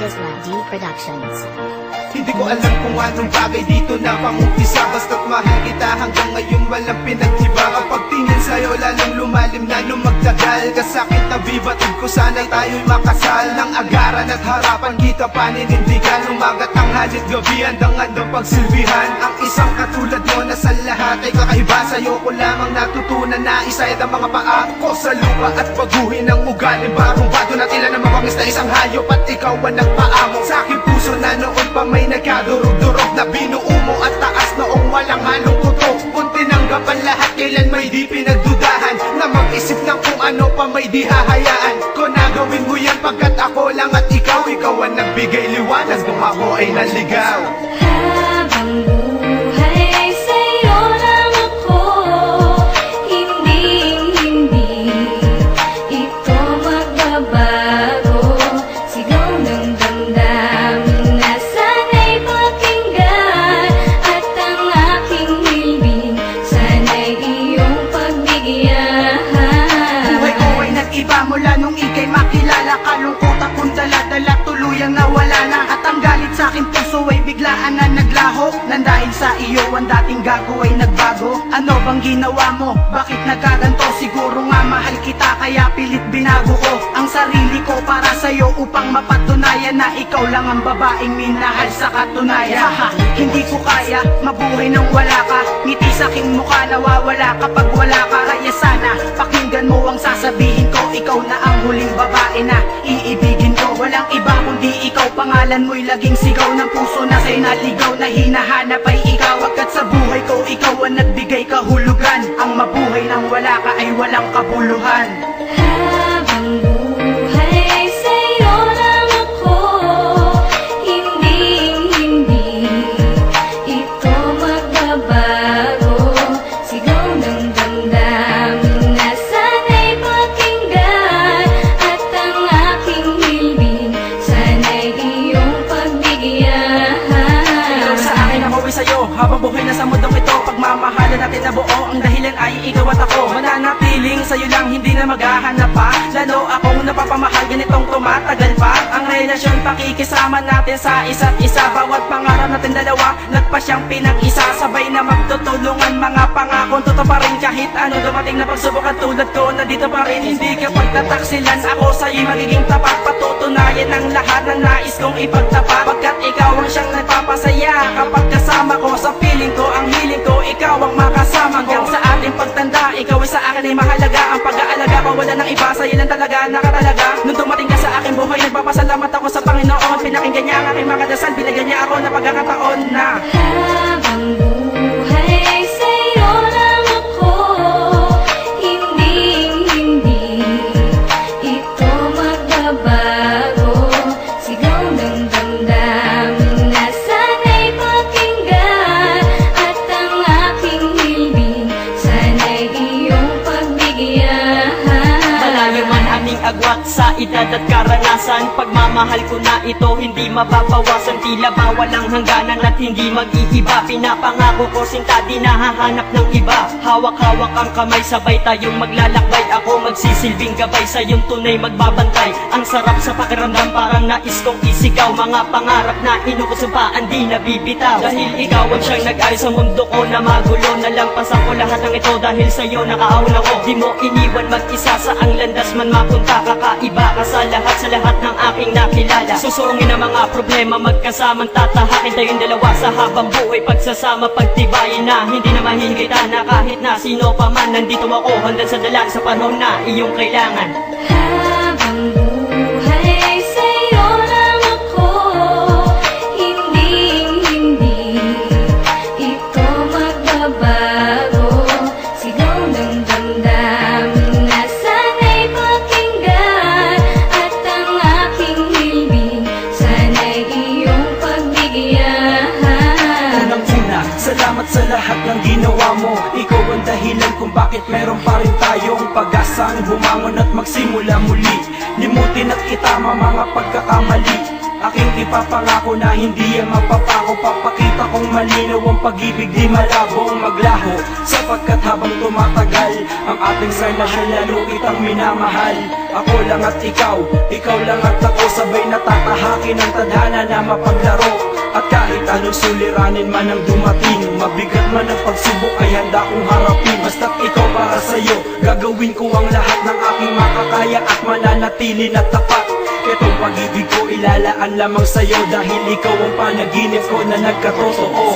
Disla D Productions. Hindi ko alam kung anong bagay dito na pang-umpisa, basta't mahal kita hanggang ngayon walang pinag-iba. Kapag tingin sa'yo lalong lumalim na nung magtagal, kasakit na bibatid ko sana'y tayo'y makasal. Nang agaran at harapan kita paninindigan, umagat ang halit gabi handang-handang pagsilbihan. Ang isang katulad mo na sa lahat ay kakaiba, sa'yo ko lamang natutunan na isayad ang mga paa ko sa lupa at baguhin ang ugali. Bagong bato na tila na mabangis na isang hayop at ikaw ang nagpaamo sa aking puso na noon pa may nagkadurog-durog na binuo mo at taas noong walang halong kutok. Kung tinanggap ang lahat, kailan may di pinagdudahan na mag-isip ng kung ano pa may di hahayaan ko na gawin mo yan pagkat ako lang at ikaw ang nagbigay liwanag kung ako ay naligaw. Habang buhay sa'yo lang ako, hindi ito magbabago. Sigaw ng damdamin na sana'y pakinggan, at ang aking hilbing sana'y iyong pagbigyan. Buhay ko ay nag-iba mula nung ika'y makilala. Kalungkot akong dala-dala, tuluyang nawala na. At ang galit sa aking puso ay biglaan na naglaho, nang dahil sa iyo ang dating gago ay nagbago. Ano bang ginawa mo? Bakit nagkaganto? Siguro nga mahal kita kaya pilit binago ko ang sarili ko para sa'yo upang mapatunayan na ikaw lang ang babaeng minahal sa katunayan. Haha, hindi ko kaya mabuhay nang wala ka. Ngiti sa aking mukha nawawala kapag wala ka. Kaya sana pakinggan mo ang sasabihin ko, ikaw na ang huling babae na iibigin ko. Walang iba kundi ikaw, pangalan mo'y laging sigaw ng puso na sa'y naligaw, na hinahanap ay ikaw. Agad sa buhay ko, ikaw ang nagbigay kahulugan. Ang mabuhay nang wala ka ay walang kabuluhan. Habang buhay sa'yo lang ako, hindi ito magbabago. Sigaw ng damdamin na sana'y pakinggan, at ang aking hilbing sana'y iyong pagbigyan. Ikaw sa akin, ako ay sa'yo, habang buhay na sa mundong ito. Pagmamahalan natin na buo, ang dahilan ay ikaw at ako. Mananatiling sa'yo lang, hindi na maghahanap pa. Lalo akong napapamahal, ganitong tumatagal pa ang relasyon, pakikisama natin sa isa't isa. Bawat pangarap natin dalawa, nagpa siyang pinag-isa. Sabay na magtutulungan, mga pangakong totoo pa rin. Kahit ano dumating na pagsubok at tulad ko, nandito pa rin. Hindi ka pagtataksilan, ako sa'yo'y magiging tapat. Patutunayan ang lahat ng nais kong ipagtapat, pagkat ikaw ang siyang nagpapasaya. Kapag kasama ko, sa feeling ko, ang hiling ko, ikaw ang makasama ko. Hanggang sa ating pagtanda, ikaw ay sa akin ay mahalaga. Ang pag-aalaga ko, wala nang iba, sa'yo lang talaga, nakatalaga. Nung dumating ka sa aking buhay, nagpapasalamat ako sa Panginoon. Pinakinggan niya ang aking mga dasal, binigyan niya ako ng pagkakataon na Habang buhay sa'yo lang ako, hindi ito magbabago. Sigaw ng damdamin na sana'y pakinggan, at ang aking hilbing sana'y iyong pagbigyan. Malayo man aming agwat sa edad at karanasan, pagmamahal ko na ito hindi mababawasan. Tila ba walang hangganan at hindi mag-iiba. Pinapangako ko sinta, di nahahanap ng iba. Hawak-hawak ang kamay, sabay tayong maglalakbay. Ako magsisilbing gabay, sa iyong tunay magbabantay. Ang sarap sa pakiramdam, parang nais kong isigaw. Mga pangarap na inukusupaan, di nabibitaw. Dahil ikaw ang siyang nag-ayos sa mundo ko na magulo. Nalampasan ko lahat ng ito dahil sa'yo nakaauna ko. Di mo iniwan mag-isa, sa ang landas man mapunta. Kakaiba ka sa lahat ng aking nakilala. Susungin ang mga problema, magkasamang tatahakin tayong dalawa sa habang buhay. Pagsasama, pagtibayin na hindi na mahihigita na kahit na sino pa man. Nandito ako hanggang sa dalag sa panahon na iyong kailangan. Habang buhay sa'yo lang ako, hindi ito magbabago. Sigaw ng damdamin na sana'y pakinggan, at ang aking hilbing sana'y iyong pagbigyan. unang-una, salamat sa lahat ng ginawa mo. Ikaw ang dahilan kung bakit meron pa rin tayong pag-asang bumangon at magsimula muli. Limutin at itama mga pagkakamali. Aking ipapangako na hindi yan mapapako. Papakita kong malinaw ang pag-ibig, di malabong maglaho. Sapagkat habang tumatagal ang ating relasyon, lalo kitang minamahal. Ako lang at ikaw lang at ako, sabay natatahakin ang tadhana na mapaglaro. At kahit anong suliranin man ang dumating, mabigat man ang pagsubok ay handa kong harapin. Basta't ikaw para sa'yo, gagawin ko ang lahat ng aking makakaya at mananatili na tapat. Itong pag-ibig ko ilalaan lamang sa'yo, dahil ikaw ang panaginip ko na nagkatotoo.